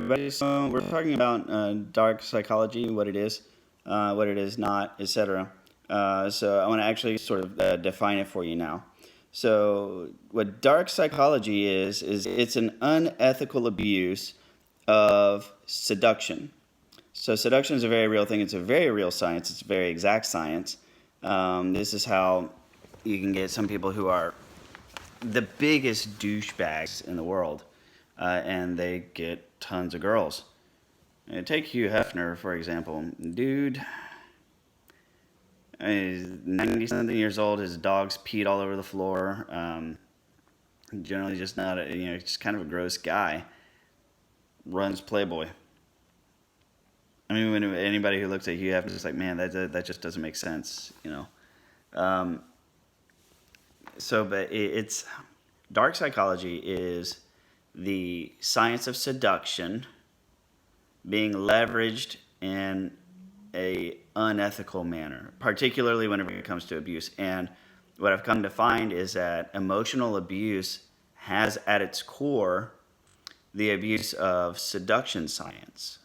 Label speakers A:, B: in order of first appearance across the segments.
A: everybody. So we're talking about dark psychology, what it is not, etc. So I want to actually sort of define it for you now. So what dark psychology is it's an unethical abuse of seduction. So seduction is a very real thing. It's a very real science. It's a very exact science. This is how you can get some people who are the biggest douchebags in the world, and they get tons of girls. Take Hugh Hefner, for example. Dude, he's 90-something years old. His dog's peed all over the floor. Generally just not, just kind of a gross guy. Runs Playboy. I mean, when anybody who looks at Hugh Hefner is like, man, that just doesn't make sense, But it's dark psychology is the science of seduction being leveraged in a unethical manner, particularly whenever it comes to abuse. And what I've come to find is that emotional abuse has at its core the abuse of seduction science.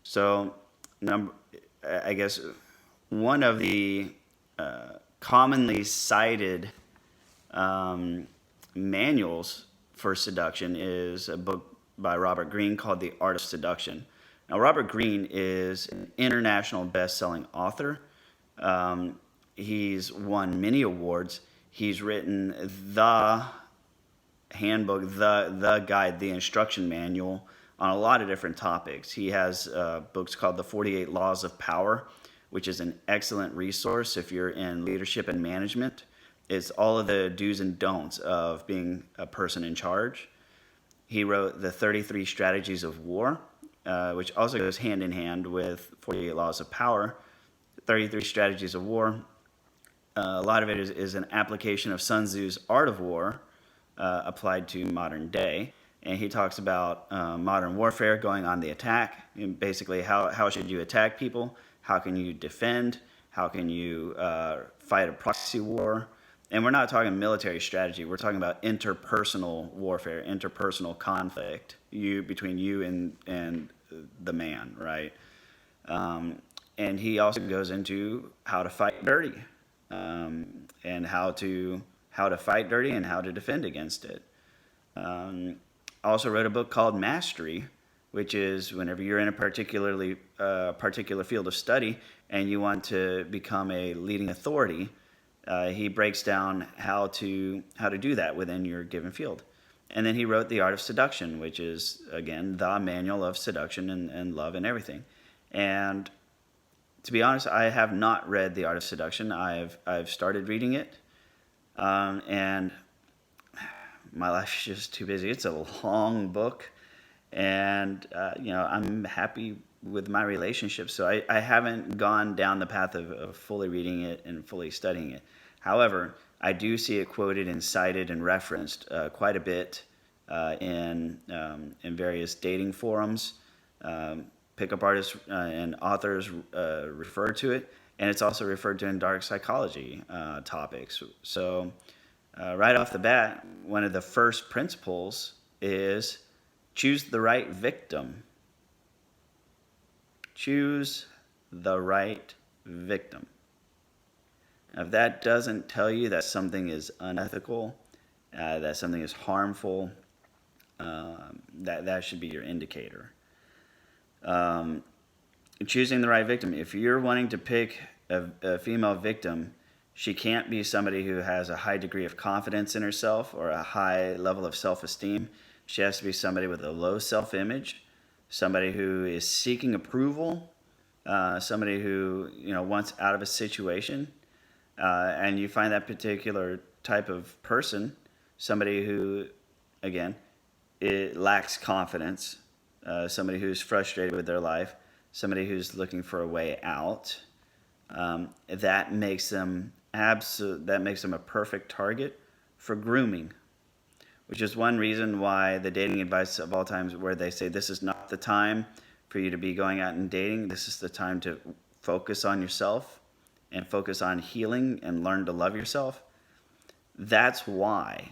A: So, I guess one of the commonly cited manuals for seduction is a book by Robert Greene called The Art of Seduction. Now, Robert Greene is an international best-selling author. He's won many awards. He's written the handbook, the guide, the instruction manual on a lot of different topics. He has books called The 48 Laws of Power, which is an excellent resource if you're in leadership and management. It's all of the do's and don'ts of being a person in charge. He wrote The 33 Strategies of War, which also goes hand in hand with 48 Laws of Power. 33 Strategies of War, a lot of it is an application of Sun Tzu's Art of War applied to modern day. And he talks about modern warfare, going on the attack, and basically how should you attack people, how can you defend, how can you fight a proxy war. And we're not talking military strategy, we're talking about interpersonal warfare, interpersonal conflict between you and the man, right? And he also goes into how to fight dirty, and how to fight dirty and how to defend against it. Also wrote a book called Mastery, which is whenever you're in a particular field of study and you want to become a leading authority, he breaks down how to do that within your given field. And then he wrote The Art of Seduction, which is, again, the manual of seduction and love and everything. And to be honest, I have not read The Art of Seduction. I've started reading it, and my life is just too busy. It's a long book, and I'm happy with my relationship, so I haven't gone down the path of fully reading it and fully studying it. However, I do see it quoted and cited and referenced quite a bit in various dating forums. Pickup artists and authors refer to it, and it's also referred to in dark psychology topics. So right off the bat, one of the first principles is choose the right victim. Choose the right victim. Now, if that doesn't tell you that something is unethical, that something is harmful, that should be your indicator. Choosing the right victim. If you're wanting to pick a female victim, she can't be somebody who has a high degree of confidence in herself or a high level of self-esteem. She has to be somebody with a low self-image, somebody who is seeking approval, somebody who wants out of a situation, and you find that particular type of person, somebody who, again, it lacks confidence, somebody who's frustrated with their life, somebody who's looking for a way out. That makes them a perfect target for grooming, which is one reason why the dating advice of all times where they say this is not the time for you to be going out and dating, this is the time to focus on yourself and focus on healing and learn to love yourself. That's why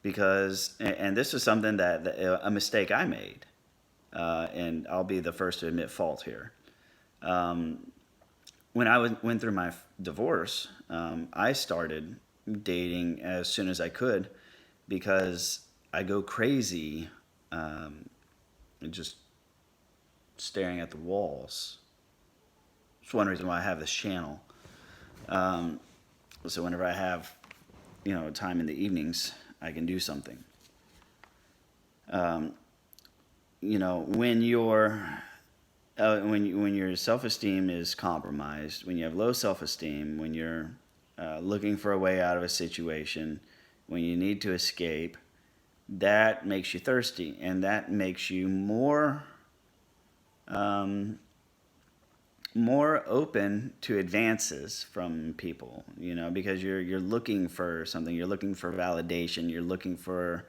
A: because, and this is something that a mistake I made, and I'll be the first to admit fault here. When went through my divorce, I started dating as soon as I could because I go crazy, just staring at the walls. It's one reason why I have this channel. So whenever I have, time in the evenings, I can do something. When when your self-esteem is compromised, when you have low self-esteem, when you're looking for a way out of a situation, when you need to escape, that makes you thirsty, and that makes you more open to advances from people, because you're looking for something, you're looking for validation, you're looking for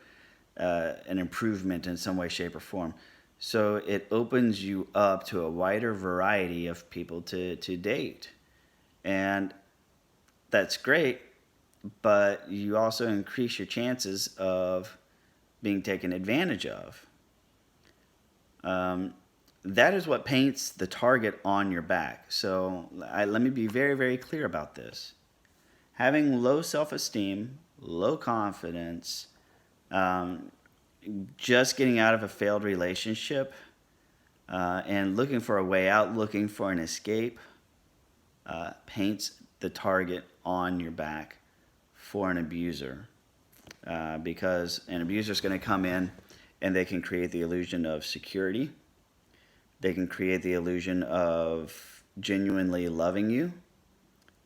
A: an improvement in some way, shape, or form. So it opens you up to a wider variety of people to date. And that's great, but you also increase your chances of being taken advantage of. That is what paints the target on your back. So let me be very, very clear about this. Having low self-esteem, low confidence, just getting out of a failed relationship, and looking for a way out, looking for an escape, paints the target on your back for an abuser. Because an abuser is going to come in and they can create the illusion of security. They can create the illusion of genuinely loving you,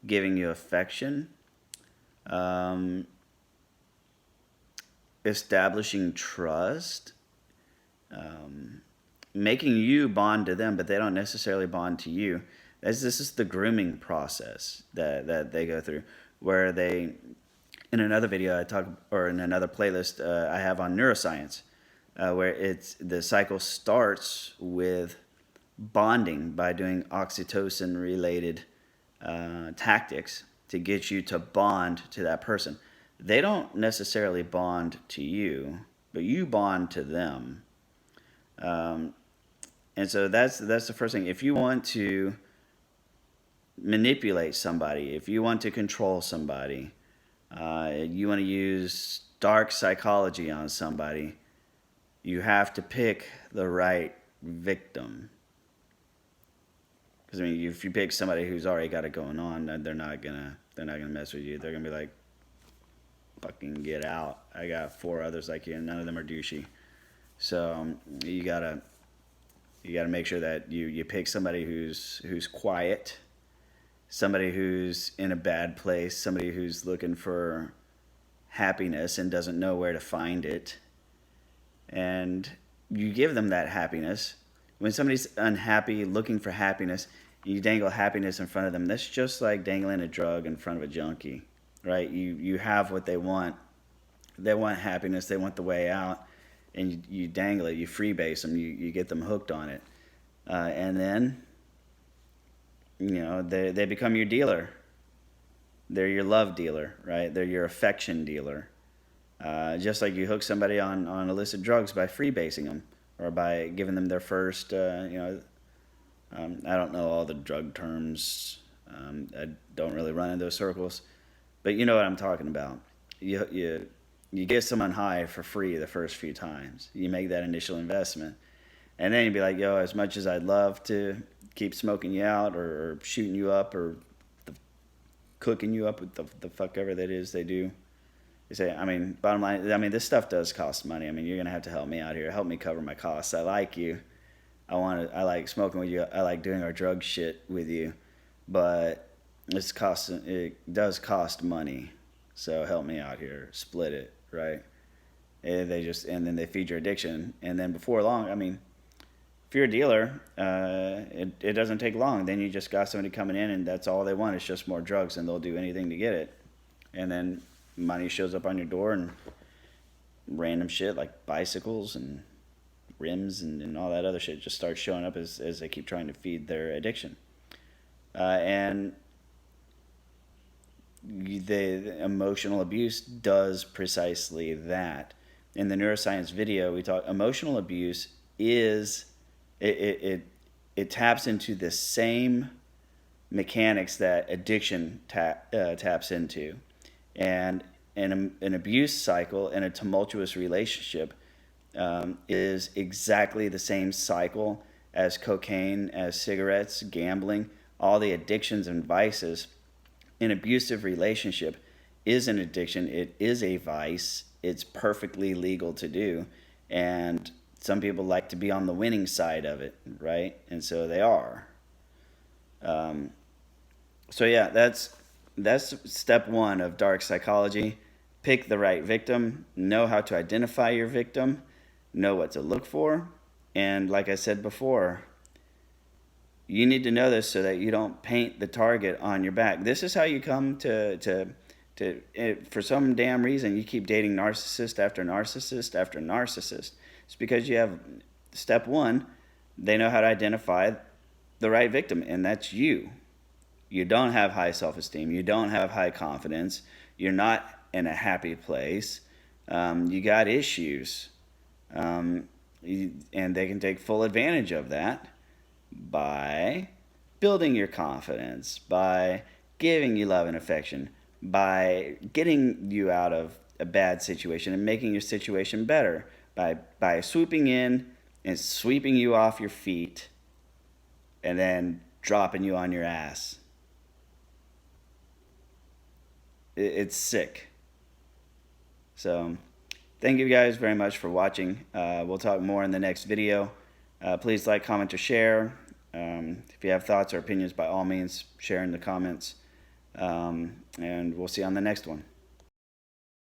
A: giving you affection, establishing trust, making you bond to them, but they don't necessarily bond to you. This is the grooming process that they go through, where they, in another video I talk, or in another playlist I have on neuroscience, where the cycle starts with bonding by doing oxytocin related tactics to get you to bond to that person. They don't necessarily bond to you, but you bond to them. And so that's the first thing. If you want to manipulate somebody, if you want to control somebody, you want to use dark psychology on somebody, you have to pick the right victim. Because if you pick somebody who's already got it going on, they're not gonna mess with you. They're gonna be like, fucking get out. I got 4 others like you, and none of them are douchey. So you gotta make sure that you pick somebody who's quiet, somebody who's in a bad place, somebody who's looking for happiness and doesn't know where to find it, and you give them that happiness. When somebody's unhappy, looking for happiness, you dangle happiness in front of them. That's just like dangling a drug in front of a junkie, right? You have what they want. They want happiness. They want the way out, and you dangle it. You freebase them. You get them hooked on it, and then they become your dealer. They're your love dealer, right? They're your affection dealer. Just like you hook somebody on illicit drugs by freebasing them, or by giving them their first, I don't know all the drug terms. I don't really run in those circles, but you know what I'm talking about. You get someone high for free the first few times. You make that initial investment, and then you'd be like, yo, as much as I'd love to keep smoking you out, or shooting you up, or cooking you up with the fuck ever that is they do. You say, bottom line, this stuff does cost money. You're gonna have to help me out here. Help me cover my costs. I like you. I like smoking with you. I like doing our drug shit with you, but it does cost money. So help me out here. Split it, right? And then they feed your addiction. And then before long, if you're a dealer, it doesn't take long. Then you just got somebody coming in, and that's all they want is just more drugs, and they'll do anything to get it. And then money shows up on your door, and random shit like bicycles and rims and all that other shit just starts showing up as they keep trying to feed their addiction. And the emotional abuse does precisely that. In the neuroscience video, we talk emotional abuse is it taps into the same mechanics that addiction taps into, and an abuse cycle in a tumultuous relationship is exactly the same cycle as cocaine, as cigarettes, gambling, all the addictions and vices. An abusive relationship is an addiction. It is a vice. It's perfectly legal to do. And some people like to be on the winning side of it, right? And so they are. So yeah, that's step one of dark psychology. Pick the right victim, know how to identify your victim, know what to look for, and like I said before, you need to know this so that you don't paint the target on your back. This is how you come for some damn reason you keep dating narcissist after narcissist after narcissist. It's because you have step one, they know how to identify the right victim, and that's you. You don't have high self-esteem. You don't have high confidence. You're not in a happy place. You got issues. And they can take full advantage of that by building your confidence, by giving you love and affection, by getting you out of a bad situation and making your situation better, by swooping in and sweeping you off your feet and then dropping you on your ass. It's sick. So thank you guys very much for watching. We'll talk more in the next video. Please like, comment, or share. If you have thoughts or opinions, by all means, share in the comments. And we'll see you on the next one.